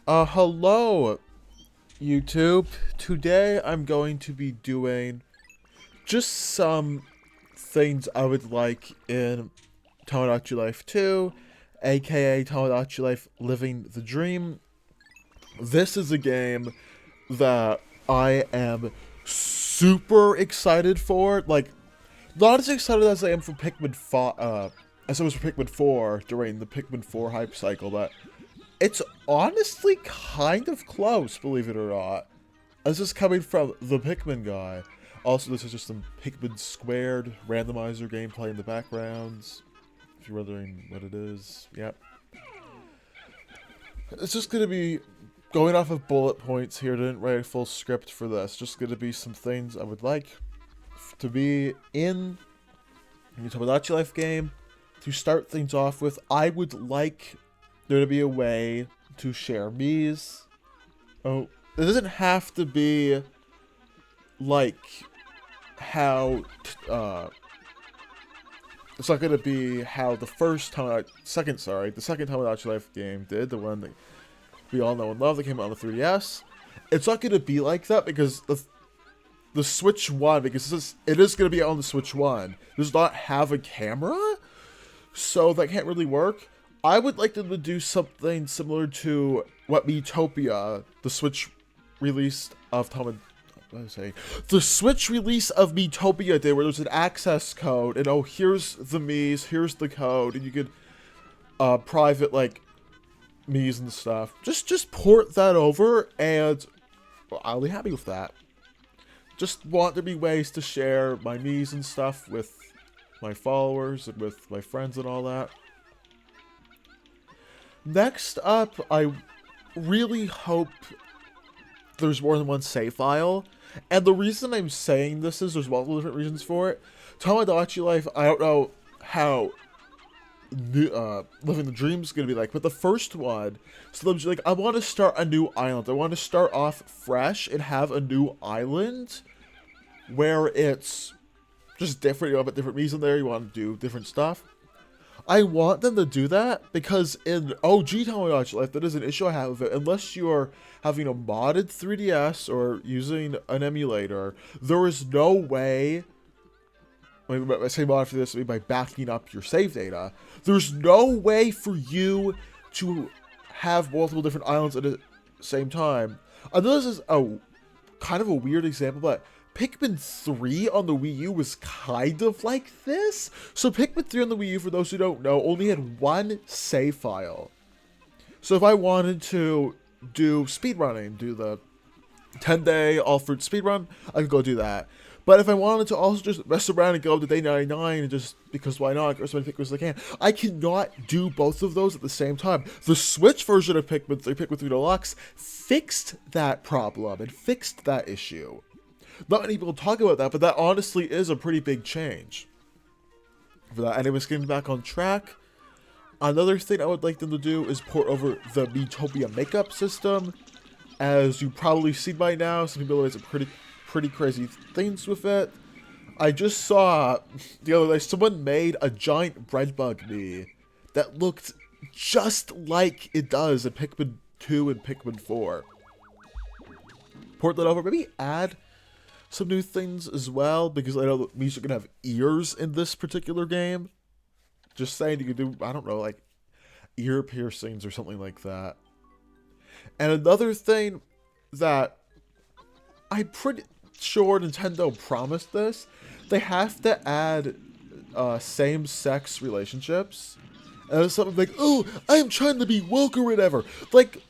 Hello, YouTube. Today I'm going to be doing just some things I would like in Tomodachi Life 2, aka Tomodachi Life Living the Dream. This is a game that I am super excited for. Like, not as excited as I am for Pikmin 5, as I was for Pikmin 4 during the Pikmin 4 hype cycle, but it's honestly kind of close, believe it or not. This is coming from the Pikmin guy. Also, this is just some Pikmin squared randomizer gameplay in the backgrounds. If you're wondering what it is, yep. It's just gonna be going off of bullet points here. Didn't write a full script for this. Just gonna be some things I would like to be in the Tomodachi Life game. To start things off with, I would like there to be a way to share Mii's. Oh, it doesn't have to be like how it's not gonna be how the second Tomodachi Life game did, the one that we all know and love that came out on the 3DS. It's not gonna be like that because the Switch 1, because it is gonna be on the Switch 1, does not have a camera, so that can't really work. I would like them to do something similar to what Miitopia, the Switch release of the Switch release of Miitopia did, where there's an access code, and oh, here's the Mii's, here's the code, and you could private like Mii's and stuff. Just port that over, and well, I'll be happy with that. Just want there to be ways to share my Mii's and stuff with my followers and with my friends and all that. Next up, I really hope there's more than one save file. And the reason I'm saying this is there's multiple different reasons for it. Tomodachi Life, I don't know how Living the Dream is going to be like, but the first one, so like, I want to start a new island. I want to start off fresh and have a new island where it's just different. You have different reason there. You want to do different stuff. I want them to do that because in OG Tomodachi Life, that is an issue I have with it. Unless you're having a modded 3DS or using an emulator, there is no way. When I say mod for this, I mean by backing up your save data. There's no way for you to have multiple different islands at the same time. I know this is a kind of a weird example, but Pikmin 3 on the Wii U was kind of like this. So Pikmin 3 on the Wii U, for those who don't know, only had one save file. So if I wanted to do speedrunning, do the 10-day all-fruit speedrun, I could go do that. But if I wanted to also just mess around and go to day 99, and just because why not, go as many Pikmin as I cannot do both of those at the same time. The Switch version of Pikmin 3, Pikmin 3 Deluxe, fixed that problem and fixed that issue. Not many people talk about that, but that honestly is a pretty big change for that. Anyways, getting back on track, another thing I would like them to do is port over the Miitopia makeup system. As you probably seen by now, some people have some pretty crazy things with it. I just saw the other day someone made a giant bread bug Mii that looked just like it does in Pikmin 2 and Pikmin 4. Port that over, maybe add some new things as well, because I know that Mii's are gonna have ears in this particular game. Just saying, you could do, I don't know, like ear piercings or something like that. And another thing that I'm pretty sure Nintendo promised this, they have to add same-sex relationships. And it's something like, oh, I'm trying to be woke or whatever. Like,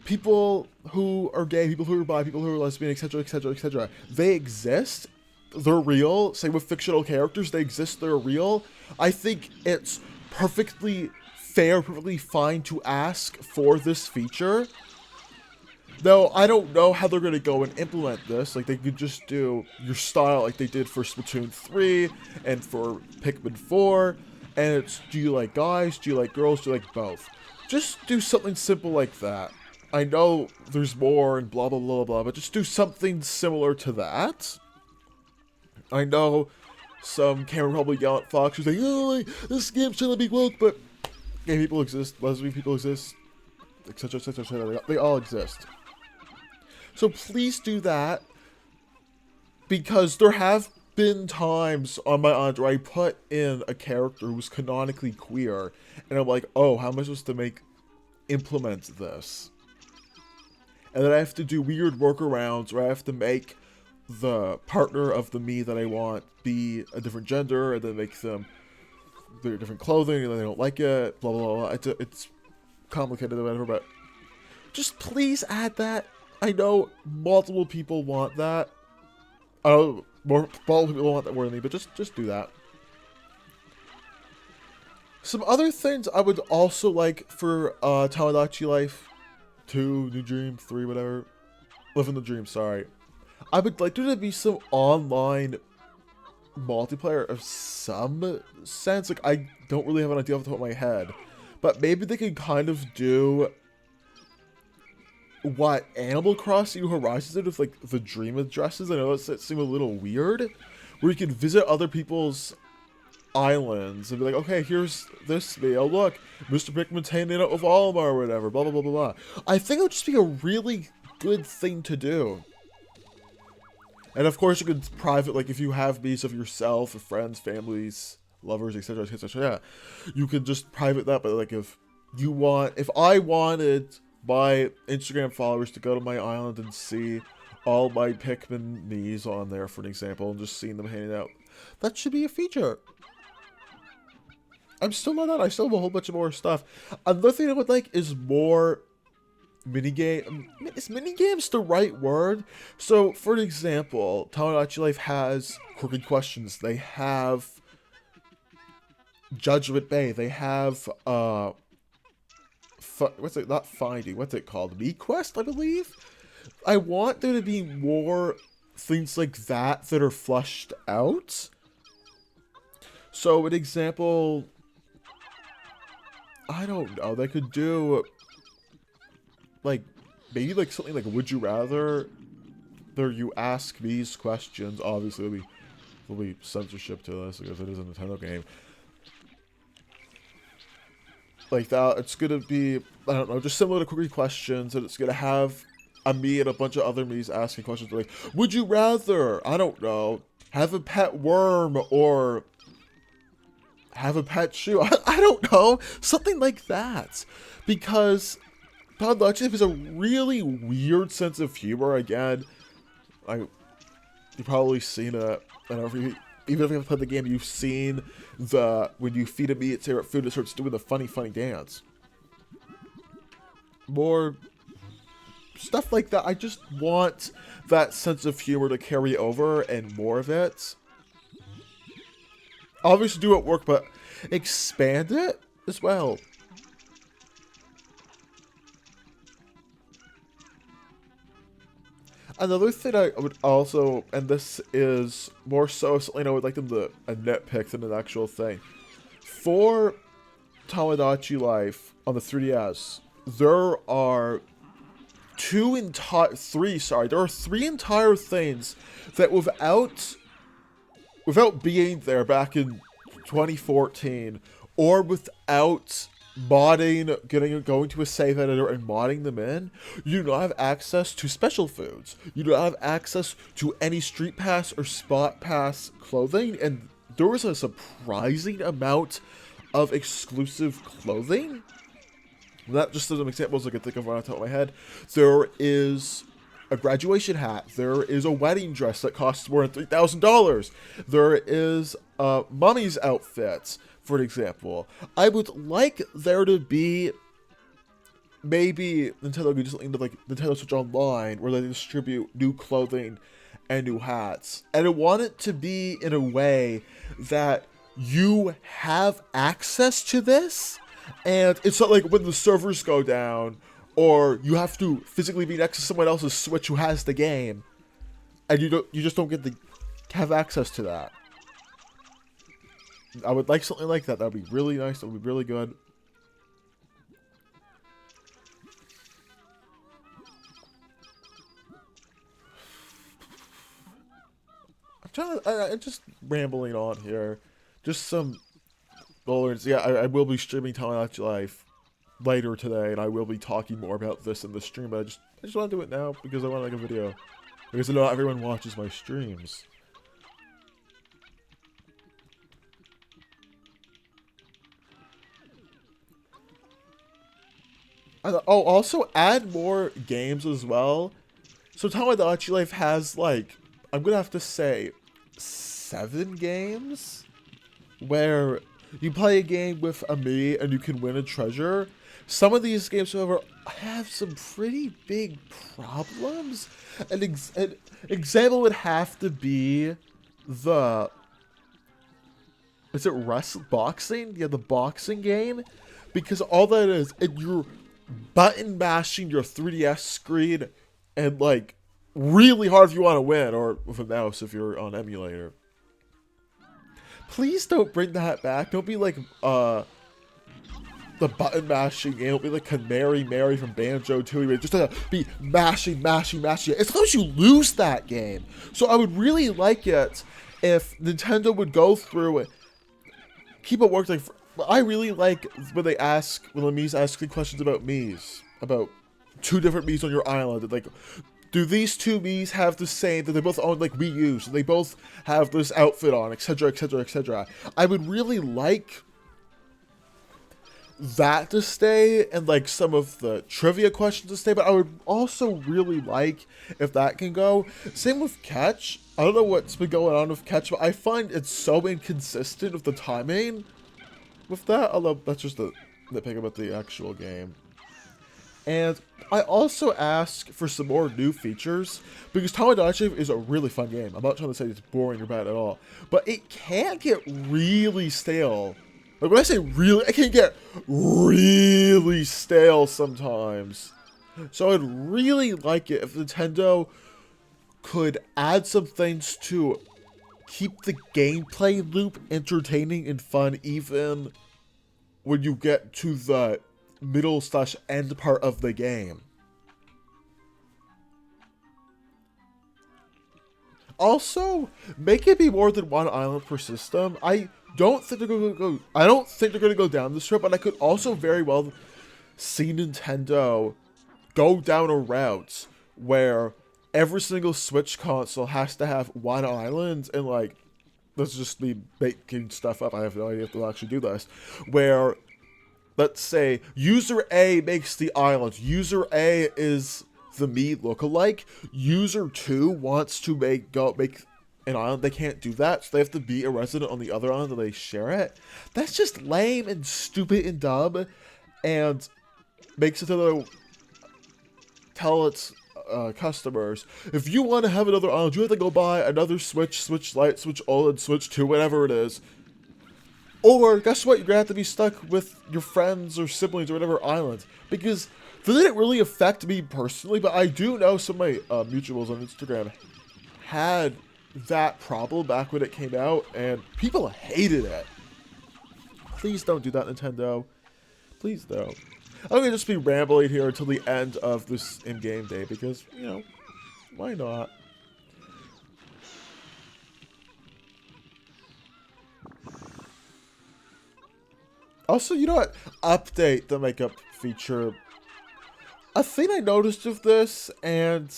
people who are gay, people who are bi, people who are lesbian, etc., etc., etc. They exist. They're real. Same with fictional characters. They exist. They're real. I think it's perfectly fair, perfectly fine to ask for this feature. Though I don't know how they're going to go and implement this. Like, they could just do your style like they did for Splatoon 3 and for Pikmin 4. And it's, do you like guys? Do you like girls? Do you like both? Just do something simple like that. I know there's more and blah, blah, blah, blah, but just do something similar to that. I know some can probably yell at Fox who's like, oh, this game's trying to be woke, but gay people exist, lesbian people exist, etc., etc., etc. They all exist. So please do that, because there have been times on my island where I put in a character who's canonically queer, and I'm like, oh, how am I supposed to implement this? And then I have to do weird workarounds where I have to make the partner of the me that I want be a different gender, and then make them their different clothing, and then they don't like it, blah, blah, blah. It's complicated or whatever, but just please add that. I know multiple people want that. Multiple people want that more than me, but just do that. Some other things I would also like for Tomodachi Life 2, New Dream, 3, whatever. Living the Dream, sorry. I would like there to be some online multiplayer of some sense. Like, I don't really have an idea off the top of my head, but maybe they could kind of do what Animal Crossing New Horizons did with, like, the dream addresses. I know it seemed a little weird, where you can visit other people's islands and be like, okay, here's this meal, look, Mr. Pikmin's hanging out with Alma or whatever, blah, blah, blah, blah, blah. I think it would just be a really good thing to do. And of course, you could private, like, if you have meets of yourself, or friends, families, lovers, etc., etc., yeah, you could just private that. But like, if I wanted my Instagram followers to go to my island and see all my Pikmin Mii's on there, for an example, and just seeing them hanging out, that should be a feature. I'm still not done. I still have a whole bunch of more stuff. Another thing I would like is more minigame. Is minigames the right word? So, for an example, Tomodachi Life has quirky questions. They have Judgment Bay. They have what's it? Not Finding. What's it called? Mii Quest, I believe. I want there to be more things like that are flushed out. So, an example, I don't know. They could do, like, maybe like something like Would You Rather, there you ask these questions. Obviously, there'll be censorship to this because it is a Nintendo game. Like that, it's gonna be, I don't know, just similar to Quickie Questions, and it's gonna have a me and a bunch of other me's asking questions like, would you rather, I don't know, have a pet worm or have a pet shoe? I don't know, something like that. Because Tomodachi is a really weird sense of humor. Again, you've probably seen it. I don't know if even if you haven't played the game, you've seen when you feed a meat its favorite food, it starts doing the funny dance. More stuff like that. I just want that sense of humor to carry over and more of it. Obviously do it work, but expand it as well. Another thing I would also, and this is more so something I would like them to nitpick than an actual thing. For Tomodachi Life on the 3DS, there are three entire things that without being there back in 2014, or without modding, going to a save editor and modding them in, you do not have access to special foods. You do not have access to any Street Pass or Spot Pass clothing, and there was a surprising amount of exclusive clothing. That just as some examples I can think of right off the top of my head. There is a graduation hat. There is a wedding dress that costs more than $3,000. There is mummy's outfits, for an example. I would like there to be maybe Nintendo could do something like Nintendo Switch Online, where they distribute new clothing and new hats. And I want it to be in a way that you have access to this, and it's not like when the servers go down, or you have to physically be next to someone else's Switch who has the game, and you just don't get to have access to that. I would like something like that. That would be really nice. That would be really good. I'm just rambling on here. Just some bullets. Yeah, I will be streaming Tomodachi Life later today, and I will be talking more about this in the stream, but I just want to do it now because I want to make a video. Because I know not everyone watches my streams. Oh, also add more games as well. So Tomodachi Life has, like, I'm gonna have to say 7 games where you play a game with a Mii and you can win a treasure. Some of these games, however, have some pretty big problems. An example would have to be the... Is it boxing? Yeah, the boxing game. Because all that is, you're button mashing your 3DS screen and, like, really hard if you want to win, or with a mouse if you're on emulator. Please don't bring that back. Don't be like, the button mashing game. Don't be like Canary Mary from Banjo-Tooie. Just to be mashing. It's supposed you lose that game. So I would really like it if Nintendo would go through it, keep it working. Like, I really like when the Mii's asking questions about Mii's, about 2 different Mii's on your island. Like, do these 2 Mii's have the same, that they both own, like, Wii U's, and they both have this outfit on, etc., etc., etc. I would really like that to stay, and, like, some of the trivia questions to stay, but I would also really like if that can go. Same with Catch. I don't know what's been going on with Catch, but I find it's so inconsistent with the timing with that, although that's just a nitpick about the actual game. And I also ask for some more new features, because Tomodachi is a really fun game. I'm not trying to say it's boring or bad at all, but it can get really stale. Like, when I say really, it can get really stale sometimes. So I'd really like it if Nintendo could add some things to keep the gameplay loop entertaining and fun, even when you get to the middle/end part of the game. Also, make it be more than 1 island per system. I don't think they're gonna go down this route, but I could also very well see Nintendo go down a route where every single Switch console has to have 1 island, and, like, let's just be making stuff up. I have no idea if they'll actually do this. Where, let's say, user A makes the island. User A is the Mii lookalike. User 2 wants to make an island. They can't do that, so they have to be a resident on the other island, and they share it. That's just lame and stupid and dumb, and makes it so they'll tell its customers, if you want to have another island, you have to go buy another Switch, Switch Lite, Switch OLED, Switch 2, whatever it is. Or, guess what, you're going to have to be stuck with your friends or siblings or whatever island. Because that didn't really affect me personally, but I do know some of my mutuals on Instagram had that problem back when it came out, and people hated it. Please don't do that, Nintendo. Please don't. I'm going to just be rambling here until the end of this in-game day, because, you know, why not? Also, you know what? Update the makeup feature. A thing I noticed of this, and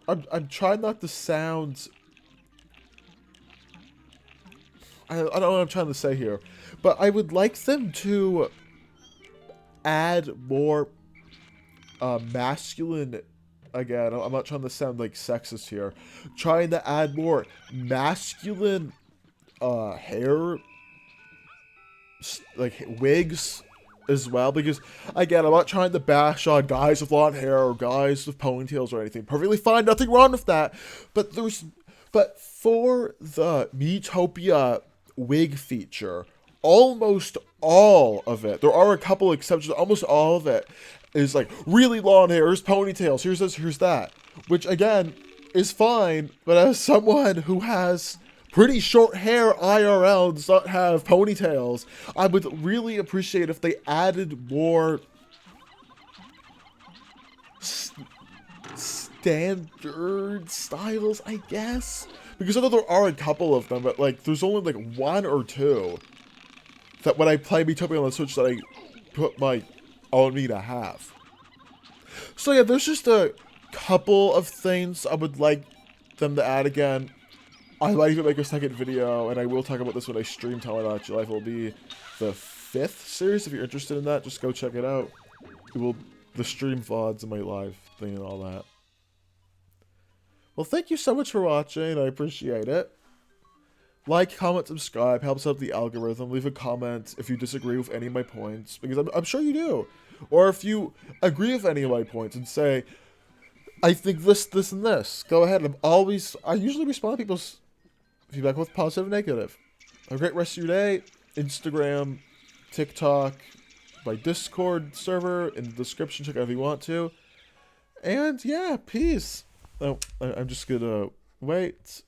I'm trying not to sound... I don't know what I'm trying to say here, but I would like them to add more masculine, again, I'm not trying to sound like sexist here, trying to add more masculine hair, like wigs as well, because again, I'm not trying to bash on guys with long hair or guys with ponytails or anything. Perfectly fine, nothing wrong with that, but for the Miitopia wig feature, almost all of it, there are a couple exceptions, almost all of it is like really long hair, here's ponytails, here's this, here's that, which again is fine, but as someone who has pretty short hair IRL and does not have ponytails, I would really appreciate if they added more standard styles, I guess, because I know there are a couple of them, but like there's only like 1 or 2 that when I play Miitopia on the Switch that I put my own Mii to have. So yeah, there's just a couple of things I would like them to add again. I might even make a second video, and I will talk about this when I stream Tomodachi Life. It will be the 5th series. If you're interested in that, just go check it out. It will the stream VODs and my live thing and all that. Well, thank you so much for watching. I appreciate it. Like, comment, subscribe. Helps out the algorithm. Leave a comment if you disagree with any of my points, because I'm sure you do. Or if you agree with any of my points and say, I think this, and this. Go ahead. I usually respond to people's feedback with positive and negative. Have a great rest of your day. Instagram, TikTok, my Discord server in the description. Check it out if you want to. And yeah, peace. Oh, I'm just gonna wait.